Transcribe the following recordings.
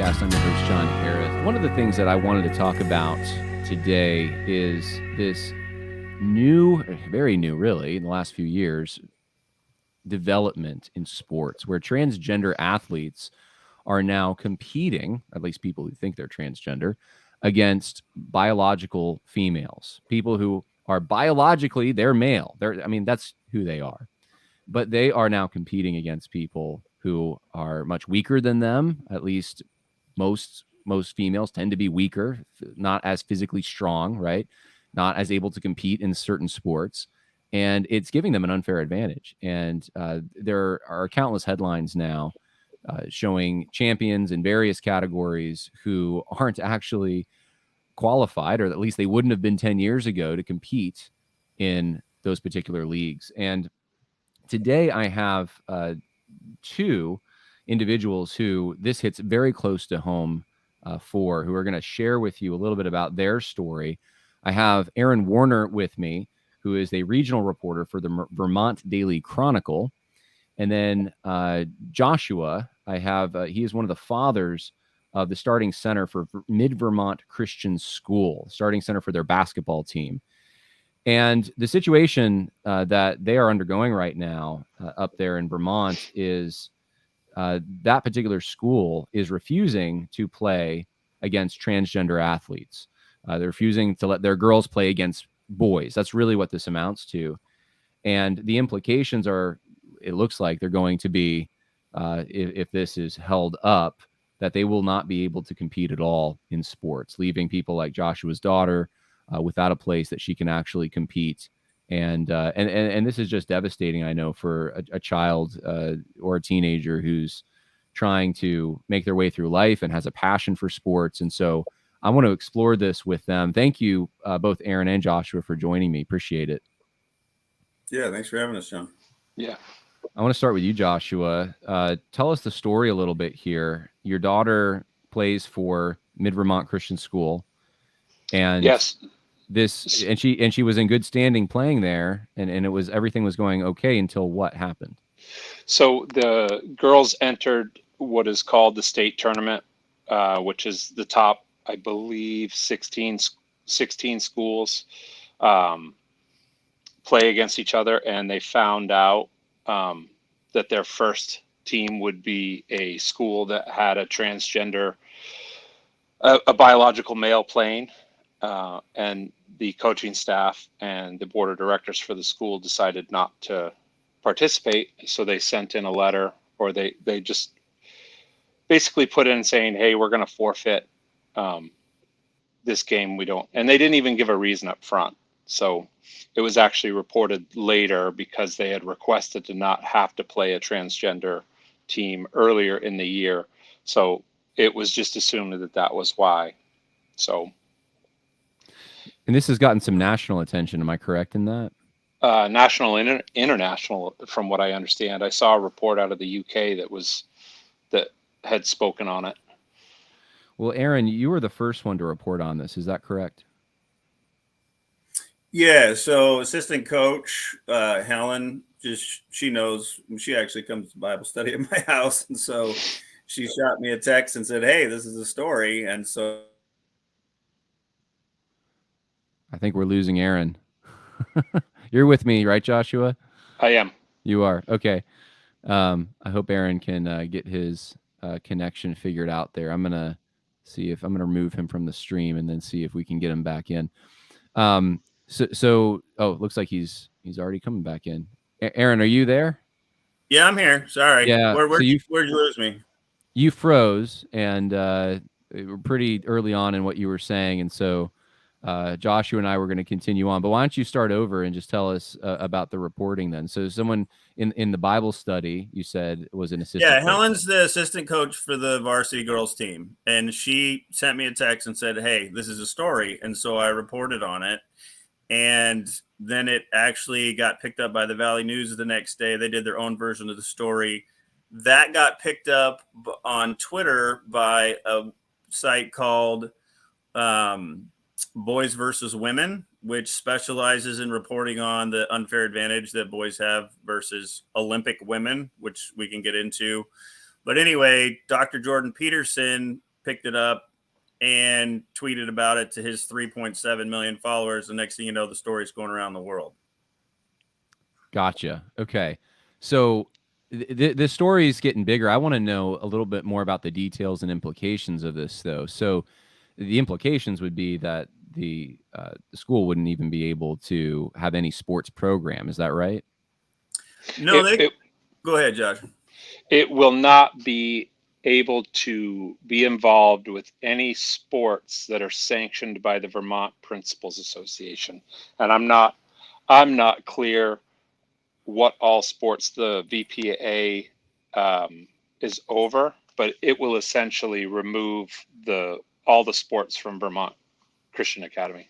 Podcast. I'm your host, John Harris. One of the things that I wanted to talk about today is this new, very new, really, in the last few years, development in sports where transgender athletes are now competing, at least people who think they're transgender, against biological females, people who are biologically, they're male. That's who they are. But they are now competing against people who are much weaker than them. At least most females tend to be weaker, not as physically strong, right? Not as able to compete in certain sports, and it's giving them an unfair advantage. And there are countless headlines now showing champions in various categories who aren't actually qualified, or at least they wouldn't have been 10 years ago, to compete in those particular leagues. And today I have two individuals who this hits very close to home for, who are going to share with you a little bit about their story. I have Aaron Warner with me, who is a regional reporter for the Vermont Daily Chronicle. And then Joshua, I have, he is one of the fathers of the starting center for Vermont Christian School, starting center for their basketball team. And the situation that they are undergoing right now up there in Vermont is that particular school is refusing to play against transgender athletes. They're refusing to let their girls play against boys. That's really what this amounts to. And the implications are, it looks like they're going to be, if this is held up, that they will not be able to compete at all in sports, leaving people like Joshua's daughter without a place that she can actually compete. And this is just devastating, I know, for a child or a teenager who's trying to make their way through life and has a passion for sports. And so I want to explore this with them. Thank you, both Aaron and Joshua, for joining me. Appreciate it. Yeah, thanks for having us, John. Yeah. I want to start with you, Joshua. Tell us the story a little bit here. Your daughter plays for Vermont Christian School, and yes, she was in good standing playing there, and everything was going okay until what happened? So the girls entered what is called the state tournament, which is the top, I believe, 16 schools play against each other, and they found out that their first team would be a school that had a transgender, a biological male playing, and the coaching staff and the board of directors for the school decided not to participate. So they sent in a letter, or they just basically put in saying, hey, we're going to forfeit this game. And they didn't even give a reason up front. So it was actually reported later because they had requested to not have to play a transgender team earlier in the year. So it was just assumed that was why. So. And this has gotten some national attention. Am I correct in that? National and international, from what I understand. I saw a report out of the UK that had spoken on it. Well, Aaron, you were the first one to report on this. Is that correct? Yeah. So assistant coach Helen, she knows. She actually comes to Bible study at my house, and so she shot me a text and said, "Hey, this is a story." And so I think we're losing Aaron. You're with me, right, Joshua? I am. You are. Okay. I hope Aaron can get his connection figured out there. I'm going to see if I'm going to remove him from the stream and then see if we can get him back in. Oh, it looks like he's already coming back in. Aaron, are you there? Yeah, I'm here. Sorry. Yeah. Where'd you lose me? You froze, and we're pretty early on in what you were saying, and so Joshua and I were going to continue on. But why don't you start over and just tell us about the reporting then? So someone in the Bible study, you said, was an assistant. Yeah, Helen's the assistant coach for the varsity girls team, and she sent me a text and said, "Hey, this is a story," and so I reported on it. And then it actually got picked up by the Valley News the next day. They did their own version of the story. That got picked up on Twitter by a site called Boys versus Women, which specializes in reporting on the unfair advantage that boys have versus Olympic women, which we can get into. But anyway, Dr. Jordan Peterson picked it up and tweeted about it to his 3.7 million followers. The next thing you know, the story's going around the world. Gotcha. Okay. So the story is getting bigger. I want to know a little bit more about the details and implications of this, though. So the implications would be that the school wouldn't even be able to have any sports program. Is that right? No, go ahead, Josh. It will not be able to be involved with any sports that are sanctioned by the Vermont Principals Association. And I'm not clear what all sports the VPA is over, but it will essentially remove all the sports from Vermont Christian Academy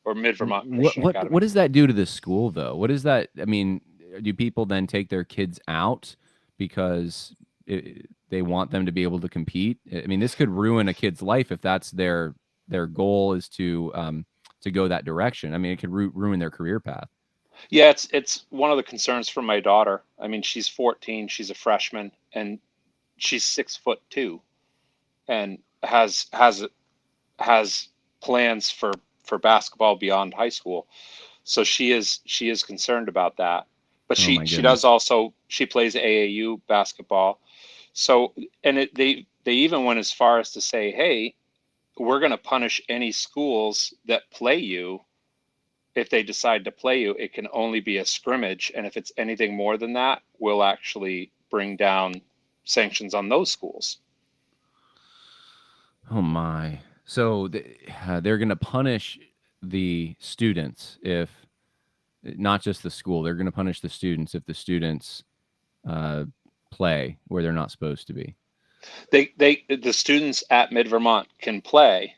or Mid Vermont Christian Academy. What does that do to the school, though? What is that? I mean, do people then take their kids out because they want them to be able to compete? I mean, this could ruin a kid's life if that's their goal is to go that direction. I mean, it could ruin their career path. Yeah, it's one of the concerns for my daughter. I mean, she's 14, she's a freshman, and she's 6'2", and has plans for basketball beyond high school. So she is concerned about that. But she plays AAU basketball. So they even went as far as to say, hey, we're going to punish any schools that play you. If they decide to play you, it can only be a scrimmage. And if it's anything more than that, we'll actually bring down sanctions on those schools. Oh, my. So they're going to punish the students if not just the school. They're going to punish the students if the students play where they're not supposed to be. The students at Mid Vermont can play,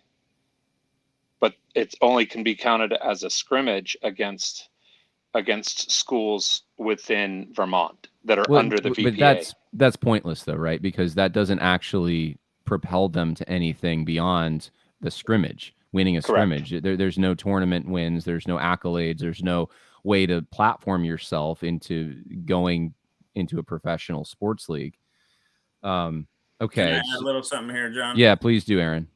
but it only can be counted as a scrimmage against schools within Vermont that are under the VPA. But that's pointless, though, right? Because that doesn't actually propel them to anything beyond the scrimmage, winning a Correct. scrimmage. There's no tournament wins. There's no accolades. There's no way to platform yourself into going into a professional sports league. Okay. Can I add a little something here, John? Yeah, please do, Aaron.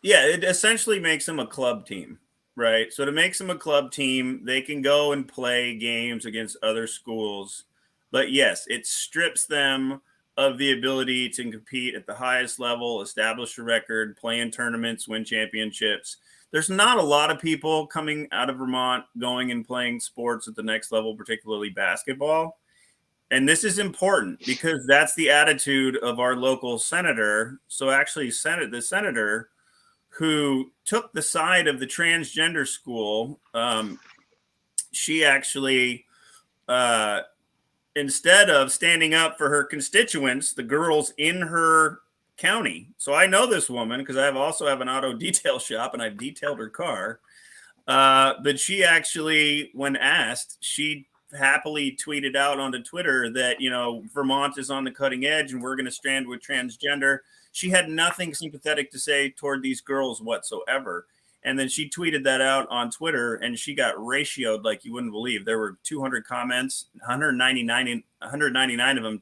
Yeah, it essentially makes them a club team, right? So to make them a club team, they can go and play games against other schools. But yes, it strips them of the ability to compete at the highest level, establish a record, play in tournaments, win championships. There's not a lot of people coming out of Vermont going and playing sports at the next level, particularly basketball. And this is important because that's the attitude of our local senator. So actually, the senator who took the side of the transgender school, she actually, instead of standing up for her constituents, the girls in her county. So I know this woman because I also have an auto detail shop and I've detailed her car. But she actually, when asked, she happily tweeted out onto Twitter that, Vermont is on the cutting edge and we're going to stand with transgender. She had nothing sympathetic to say toward these girls whatsoever. And then she tweeted that out on Twitter and she got ratioed like you wouldn't believe. There were 200 comments, 199 of them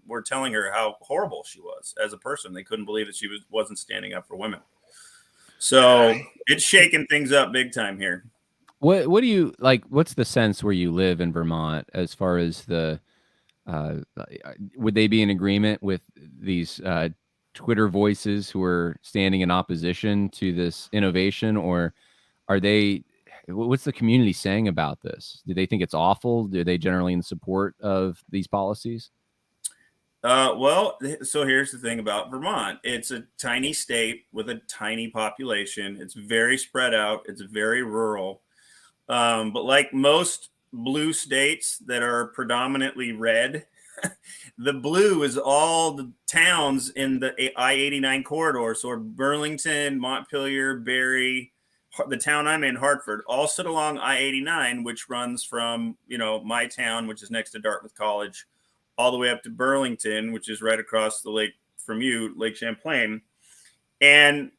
were telling her how horrible she was as a person. They couldn't believe that she wasn't standing up for women. So it's shaking things up big time here. What do you like? What's the sense where you live in Vermont as far as would they be in agreement with these Twitter voices who are standing in opposition to this innovation, or what's the community saying about this? Do they think it's awful? Do they generally in support of these policies? Well, so here's the thing about Vermont. It's a tiny state with a tiny population. It's very spread out. It's very rural. But like most blue states that are predominantly red, the blue is all the towns in the I-89 corridor. So Burlington, Montpelier, Barrie, the town I'm in, Hartford, all sit along I-89, which runs from, my town, which is next to Dartmouth College, all the way up to Burlington, which is right across the lake from you, Lake Champlain. And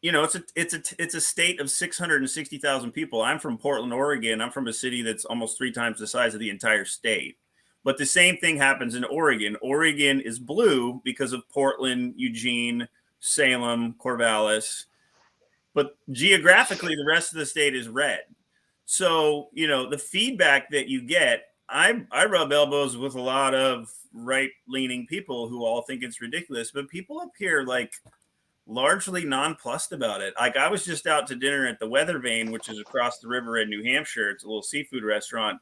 it's a state of 660,000 people. I'm from Portland, Oregon. I'm from a city that's almost 3 times the size of the entire state. But the same thing happens in Oregon. Oregon is blue because of Portland, Eugene, Salem, Corvallis, but geographically, the rest of the state is red. So, the feedback that you get, I rub elbows with a lot of right-leaning people who all think it's ridiculous, but people up here largely nonplussed about it. Like, I was just out to dinner at the Weather Vane, which is across the river in New Hampshire. It's a little seafood restaurant.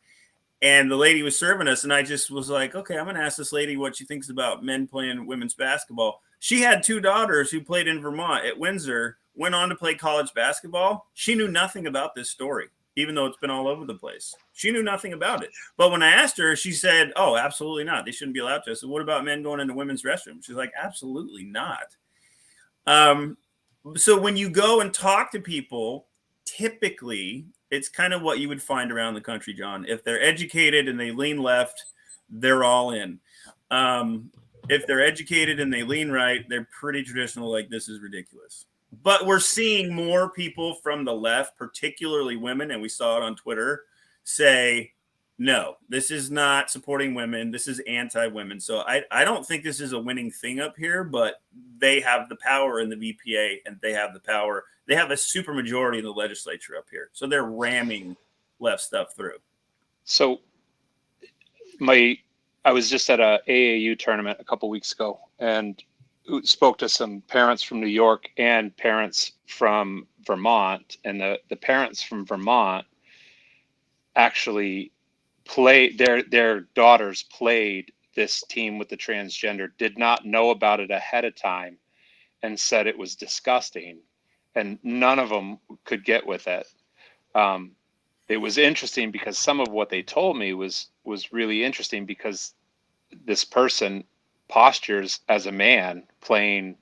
And the lady was serving us, and I just was like, okay, I'm going to ask this lady what she thinks about men playing women's basketball. She had 2 daughters who played in Vermont at Windsor, went on to play college basketball. She knew nothing about this story, even though it's been all over the place. She knew nothing about it. But when I asked her, she said, oh, absolutely not. They shouldn't be allowed to. I said, what about men going into women's restrooms? She's like, absolutely not. So when you go and talk to people, typically it's kind of what you would find around the country, John. If they're educated and they lean left, they're all in. If they're educated and they lean right, they're pretty traditional, like, this is ridiculous. But we're seeing more people from the left, particularly women, and we saw it on Twitter, say, no, this is not supporting women. This is anti-women. So I don't think this is a winning thing up here, but they have the power in the VPA, and they have the power. They have a super majority in the legislature up here. So they're ramming left stuff through. So I was just at a AAU tournament a couple weeks ago and spoke to some parents from New York and parents from Vermont. And the parents from Vermont actually their daughters played this team with the transgender, did not know about it ahead of time, and said it was disgusting, and none of them could get with it. It was interesting because some of what they told me was really interesting, because this person postures as a man playing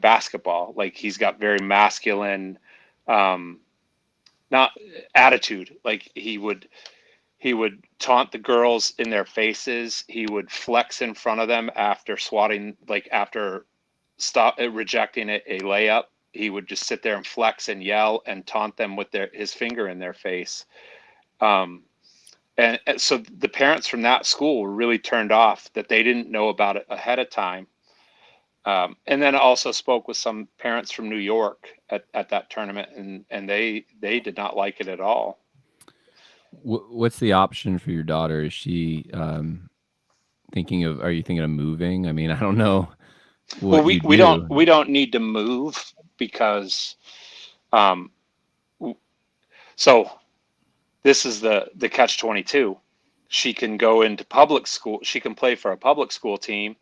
basketball. Like, he's got very masculine not attitude. Like, he would taunt the girls in their faces. He would flex in front of them after rejecting a layup. He would just sit there and flex and yell and taunt them with his finger in their face. And so the parents from that school were really turned off that they didn't know about it ahead of time. And then also spoke with some parents from New York at that tournament, and they did not like it at all. What's the option for your daughter? Is she are you thinking of moving? I mean, I don't know what Well, you we do. don't need to move, because so this is the catch-22. She can go into public school. She can play for a public school team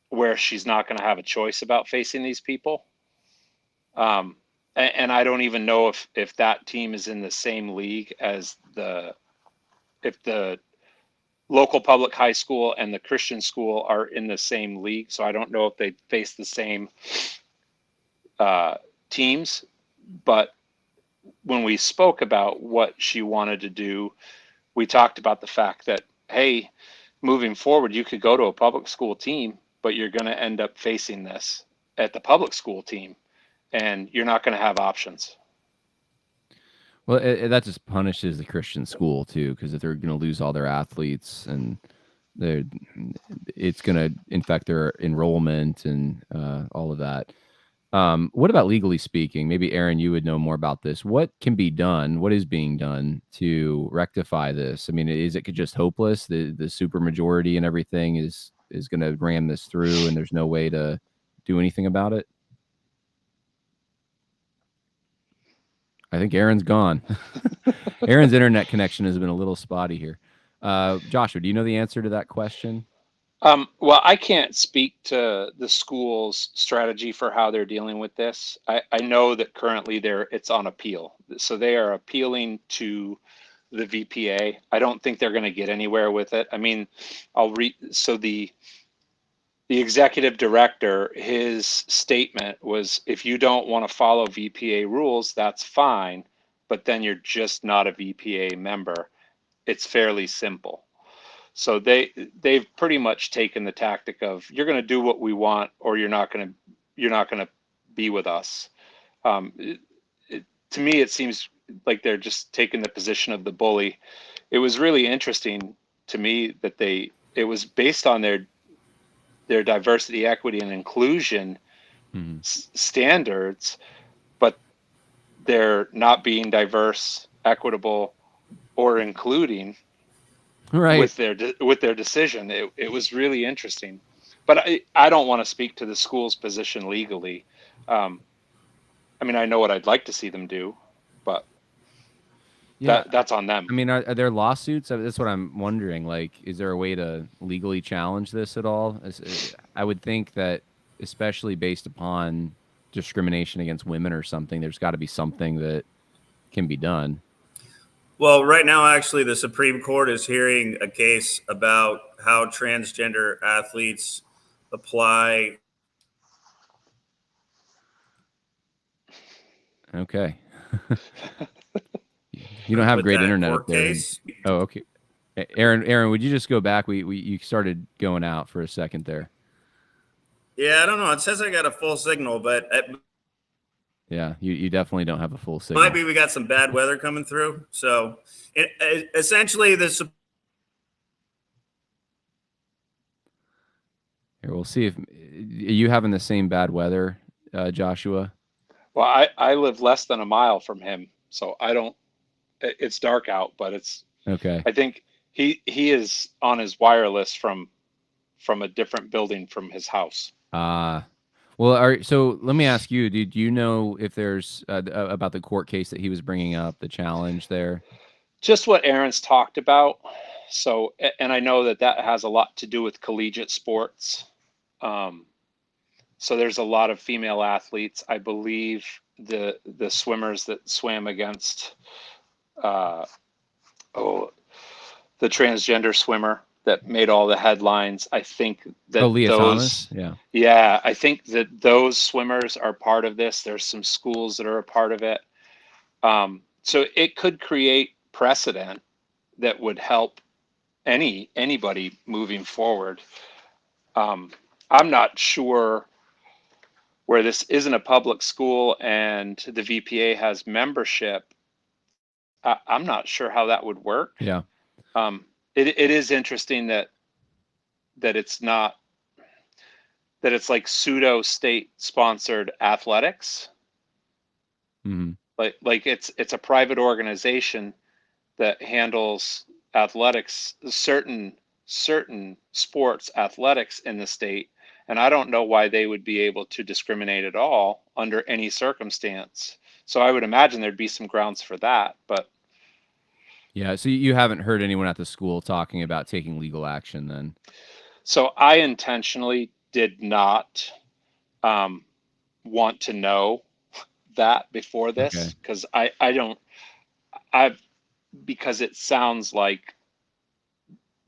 where she's not going to have a choice about facing these people. And I don't even know if that team is in the same league as if the local public high school and the Christian school are in the same league. So I don't know if they face the same teams. But when we spoke about what she wanted to do, we talked about the fact that, hey, moving forward, you could go to a public school team, but you're going to end up facing this at the public school team, and you're not going to have options. Well, that just punishes the Christian school too, because if they're going to lose all their athletes, and it's going to infect their enrollment and all of that. What about legally speaking? Maybe Aaron, you would know more about this. What can be done? What is being done to rectify this? I mean, is it just hopeless? The supermajority and everything is going to ram this through, and there's no way to do anything about it? I think Aaron's gone. Aaron's internet connection has been a little spotty here. Joshua, do you know the answer to that question? Well, I can't speak to the school's strategy for how they're dealing with this. I know that currently it's on appeal. So they are appealing to the VPA. I don't think they're going to get anywhere with it. I mean, so the executive director, his statement was, if you don't want to follow VPA rules, that's fine, but then you're just not a VPA member. It's fairly simple. So they've pretty much taken the tactic of, you're going to do what we want, or you're not going to be with us. To me, it seems like they're just taking the position of the bully. It was really interesting to me that it was based on their diversity, equity, and inclusion standards, but they're not being diverse, equitable, or including Right. with their decision. It was really interesting, but I don't want to speak to the school's position legally. Um, I mean, I know what I'd like to see them do, but Yeah. that's on them. I mean, are there lawsuits? That's what I'm wondering. Like, is there a way to legally challenge this at all? I would think that, especially based upon discrimination against women or something, there's got to be something that can be done. Well, right now, actually, the Supreme Court is hearing a case about how transgender athletes apply. Okay. You don't have With great that internet up court there. And case. oh, okay. Aaron, would you just go back? We you started going out for a second there. Yeah, I don't know. It says I got a full signal, but it Yeah, you definitely don't have a full signal. might be we got some bad weather coming through. So, essentially, the Here, we'll see if are you having the same bad weather, Joshua. Well, I live less than a mile from him, so I don't. It's dark out, but it's. Okay. I think he is on his wireless from a different building from his house. Well, so let me ask you: do you know if there's about the court case that he was bringing up, the challenge there? Just what Aaron's talked about. So, and I know that has a lot to do with collegiate sports. So there's a lot of female athletes. I believe the swimmers that swam against, uh, oh, the transgender swimmer that made all the headlines. I think that Leah those, Thomas. yeah, I think that those swimmers are part of this. There's some schools that are a part of it. So it could create precedent that would help anybody moving forward. I'm not sure where this isn't a public school and the VPA has membership. I'm not sure how that would work. Yeah. It is interesting that it's not, that it's like pseudo state sponsored athletics. Mm-hmm. Like it's a private organization that handles athletics, certain sports athletics in the state, and I don't know why they would be able to discriminate at all under any circumstance. So I would imagine there'd be some grounds for that, but yeah. So you haven't heard anyone at the school talking about taking legal action then? so I intentionally did not want to know that before this, because I don't, I've, because it sounds like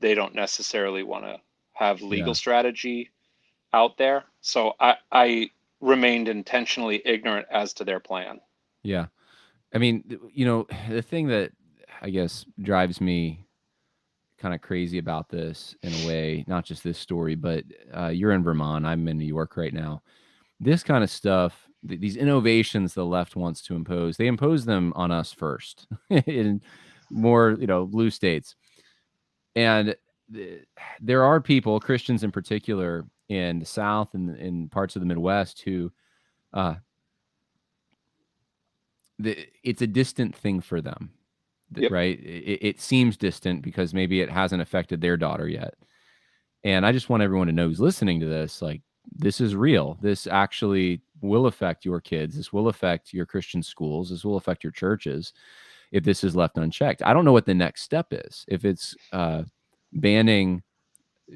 they don't necessarily want to have legal strategy out there. So I remained intentionally ignorant as to their plan. Yeah. I mean, the thing that I guess drives me kind of crazy about this in a way, not just this story, but you're in Vermont, I'm in New York right now. This kind of stuff, these innovations the left wants to impose, they impose them on us first in more, blue states. And there are people, Christians in particular, in the South and in parts of the Midwest who it's a distant thing for them, Yep. right? It seems distant because maybe it hasn't affected their daughter yet. And I just want everyone to know who's listening to this, like, this is real. This actually will affect your kids. This will affect your Christian schools. This will affect your churches if this is left unchecked. I don't know what the next step is. If it's banning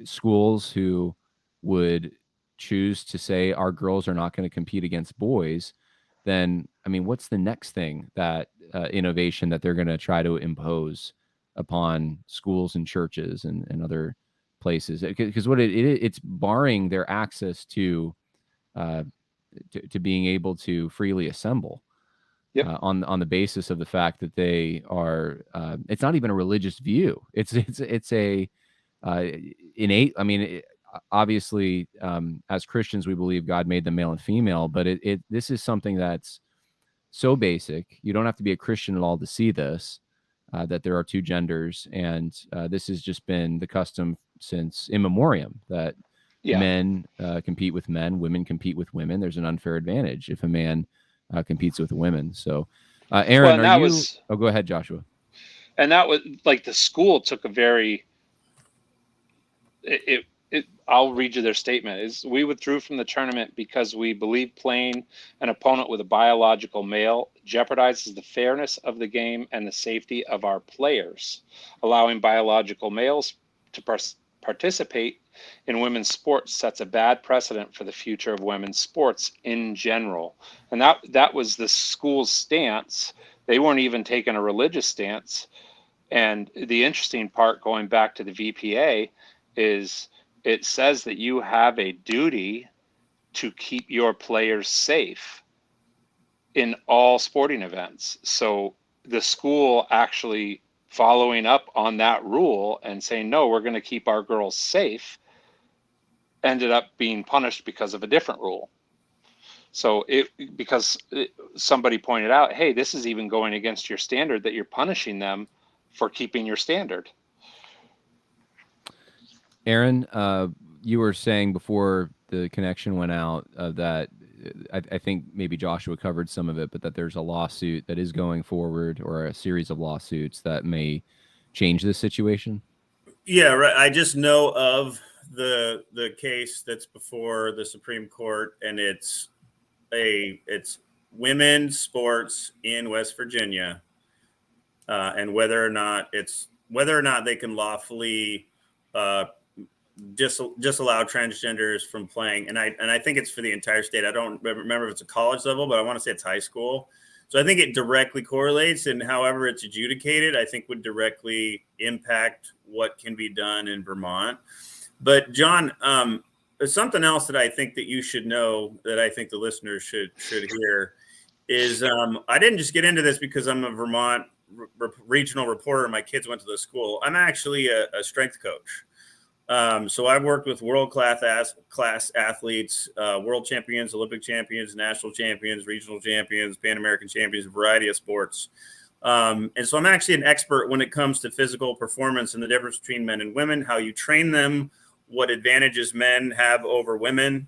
schools who would choose to say our girls are not going to compete against boys, then, I mean, what's the next thing that innovation that they're going to try to impose upon schools and churches and other places? Because what it's barring their access to being able to freely assemble. Yep. On the basis of the fact that they are, it's not even a religious view. It's a innate. I mean, obviously, as Christians, we believe God made them male and female, but this is something that's so basic. You don't have to be a Christian at all to see this, that there are two genders, and this has just been the custom since in memoriam, that Yeah. men compete with men, women compete with women. There's an unfair advantage if a man competes with women. So, Well, Aaron, and are that you? was, Oh, go ahead, Joshua. and that was like the school took a very, I'll read you their statement. Is we withdrew from the tournament because we believe playing an opponent with a biological male jeopardizes the fairness of the game and the safety of our players. Allowing biological males to participate in women's sports sets a bad precedent for the future of women's sports in general. And that was the school's stance. They weren't even taking a religious stance. And the interesting part, going back to the VPA, is it says that you have a duty to keep your players safe in all sporting events. So the school actually following up on that rule and saying, no, we're going to keep our girls safe, ended up being punished because of a different rule. So somebody pointed out, hey, this is even going against your standard that you're punishing them for keeping your standard. Aaron, you were saying before the connection went out that I think maybe Joshua covered some of it, but that there's a lawsuit that is going forward or a series of lawsuits that may change this situation. Yeah, right. I just know of the case that's before the Supreme Court, and it's women's sports in West Virginia, and whether or not they can lawfully disallow transgenders from playing. And I think it's for the entire state. I don't remember if it's a college level, but I want to say it's high school. So I think it directly correlates, and however it's adjudicated, I think would directly impact what can be done in Vermont. But John, there's something else that I think that you should know that I think the listeners should hear is I didn't just get into this because I'm a Vermont regional reporter and my kids went to the school. I'm actually a strength coach. So I've worked with world-class athletes, world champions, Olympic champions, national champions, regional champions, Pan American champions, a variety of sports. And so I'm actually an expert when it comes to physical performance and the difference between men and women, how you train them, what advantages men have over women.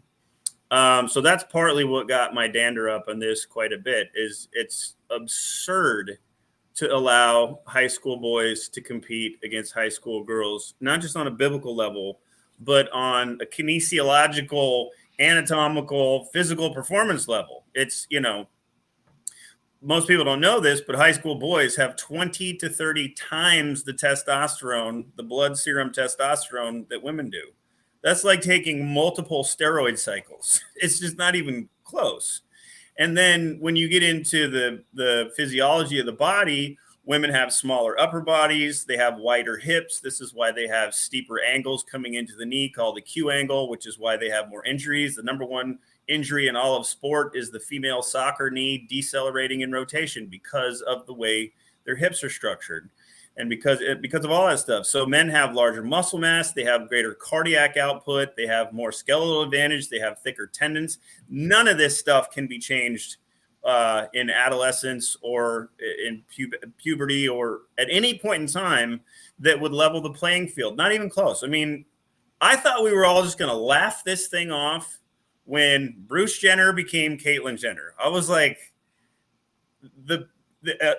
So that's partly what got my dander up on this quite a bit. Is it's absurd to allow high school boys to compete against high school girls, not just on a biblical level, but on a kinesiological, anatomical, physical performance level. It's, most people don't know this, but high school boys have 20 to 30 times the testosterone, the blood serum testosterone that women do. That's like taking multiple steroid cycles. It's just not even close. And then when you get into the physiology of the body, women have smaller upper bodies. They have wider hips. This is why they have steeper angles coming into the knee called the Q angle, which is why they have more injuries. The number one injury in all of sport is the female soccer knee decelerating in rotation because of the way their hips are structured. And because of all that stuff. So men have larger muscle mass, they have greater cardiac output, they have more skeletal advantage, they have thicker tendons. None of this stuff can be changed in adolescence or in puberty or at any point in time that would level the playing field. Not even close. I mean, I thought we were all just going to laugh this thing off when Bruce Jenner became Caitlyn Jenner. I was like,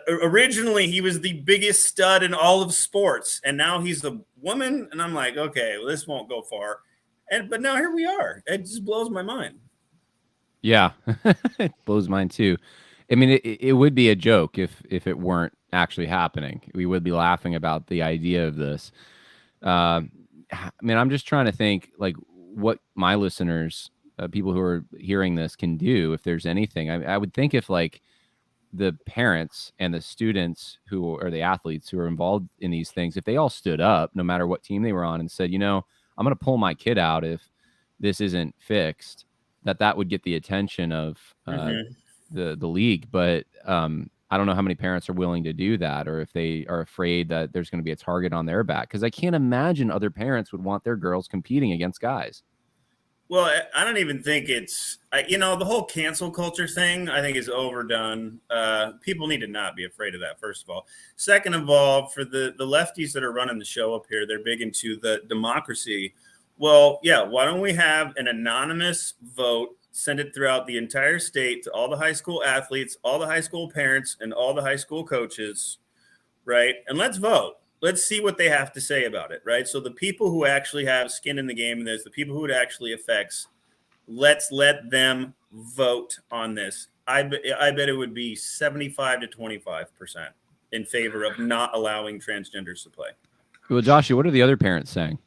originally he was the biggest stud in all of sports, and now he's a woman, and I'm like, okay, well, this won't go far. But now here we are. It just blows my mind. Yeah, it blows mine too. I mean, it would be a joke if it weren't actually happening. We would be laughing about the idea of this. I mean, I'm just trying to think like what my listeners, people who are hearing this, can do if there's anything. I would think if like the parents and the students who are the athletes who are involved in these things, if they all stood up, no matter what team they were on, and said, I'm going to pull my kid out if this isn't fixed, that would get the attention of the league. But I don't know how many parents are willing to do that, or if they are afraid that there's going to be a target on their back, because I can't imagine other parents would want their girls competing against guys. Well, I don't even think it's, the whole cancel culture thing, I think is overdone. People need to not be afraid of that, first of all. Second of all, for the lefties that are running the show up here, they're big into the democracy. Well, yeah, why don't we have an anonymous vote, send it throughout the entire state to all the high school athletes, all the high school parents, and all the high school coaches, right? And let's vote. Let's see what they have to say about it, right? So the people who actually have skin in the game, and there's the people who it actually affects, let's let them vote on this. I bet it would be 75 to 25% in favor of not allowing transgenders to play. Well, Joshua, what are the other parents saying?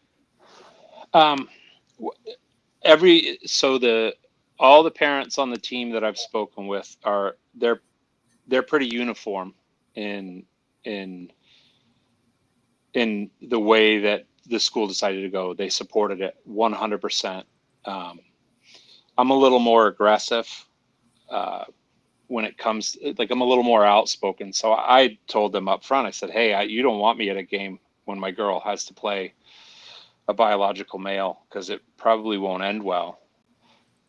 All the parents on the team that I've spoken with they're pretty uniform in the way that the school decided to go. They supported it 100%. I'm a little more aggressive when it comes, like I'm a little more outspoken. So I told them up front, I said, hey, you don't want me at a game when my girl has to play a biological male, because it probably won't end well.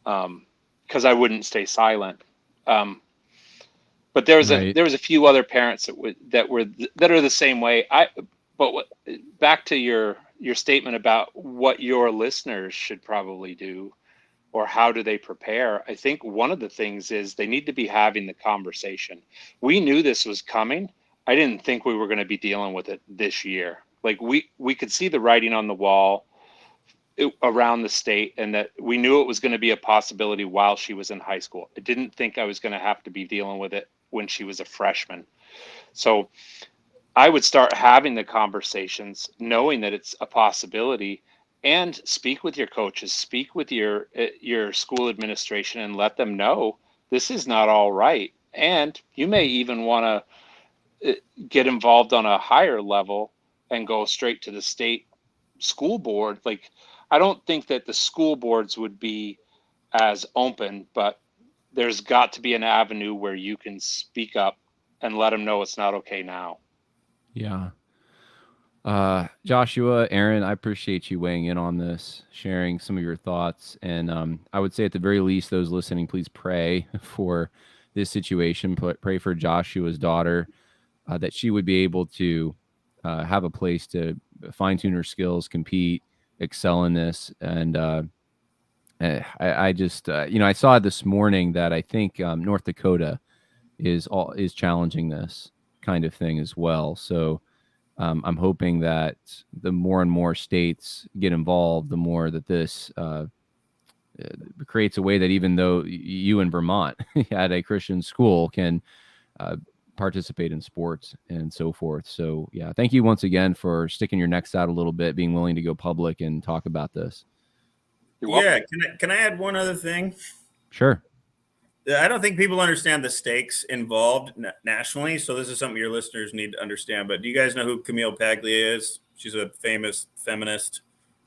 Because I wouldn't stay silent. But there was a few other parents that are the same way. Back to your statement about what your listeners should probably do, or how do they prepare? I think one of the things is they need to be having the conversation. We knew this was coming. I didn't think we were going to be dealing with it this year. Like we could see the writing on the wall around the state, and that we knew it was going to be a possibility while she was in high school. I didn't think I was going to have to be dealing with it when she was a freshman. So I would start having the conversations knowing that it's a possibility, and speak with your coaches, speak with your school administration, and let them know this is not all right. And you may even want to get involved on a higher level and go straight to the state school board. Like, I don't think that the school boards would be as open, but there's got to be an avenue where you can speak up and let them know it's not okay now. Yeah. Joshua, Aaron, I appreciate you weighing in on this, sharing some of your thoughts. And I would say at the very least, those listening, please pray for this situation. Pray for Joshua's daughter, that she would be able to have a place to fine-tune her skills, compete, excel in this. And I just, I saw this morning that I think North Dakota is challenging this kind of thing as well. So I'm hoping that the more and more states get involved, the more that this creates a way that even though you in Vermont at a Christian school can participate in sports and so forth. So yeah, thank you once again for sticking your necks out a little bit, being willing to go public and talk about this. Yeah, can I add one other thing? Sure. I don't think people understand the stakes involved nationally. So this is something your listeners need to understand. But do you guys know who Camille Paglia is? She's a famous feminist.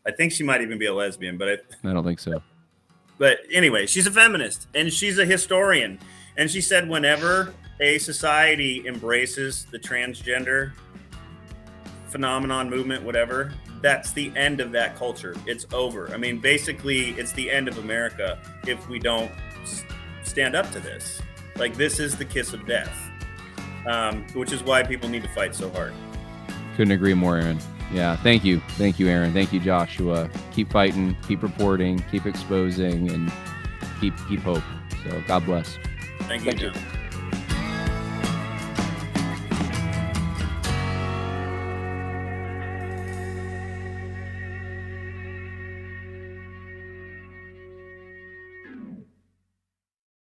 I think she might even be a lesbian, but I don't think so. But anyway, she's a feminist and she's a historian. And she said whenever a society embraces the transgender phenomenon, movement, whatever, that's the end of that culture. It's over. I mean, basically, it's the end of America if we don't stand up to this. Like, this is the kiss of death, which is why people need to fight so hard. Couldn't agree more, Aaron. Yeah, thank you, Aaron. Thank you, Joshua. Keep fighting, keep reporting, keep exposing, and keep hope. So God bless. Thank you.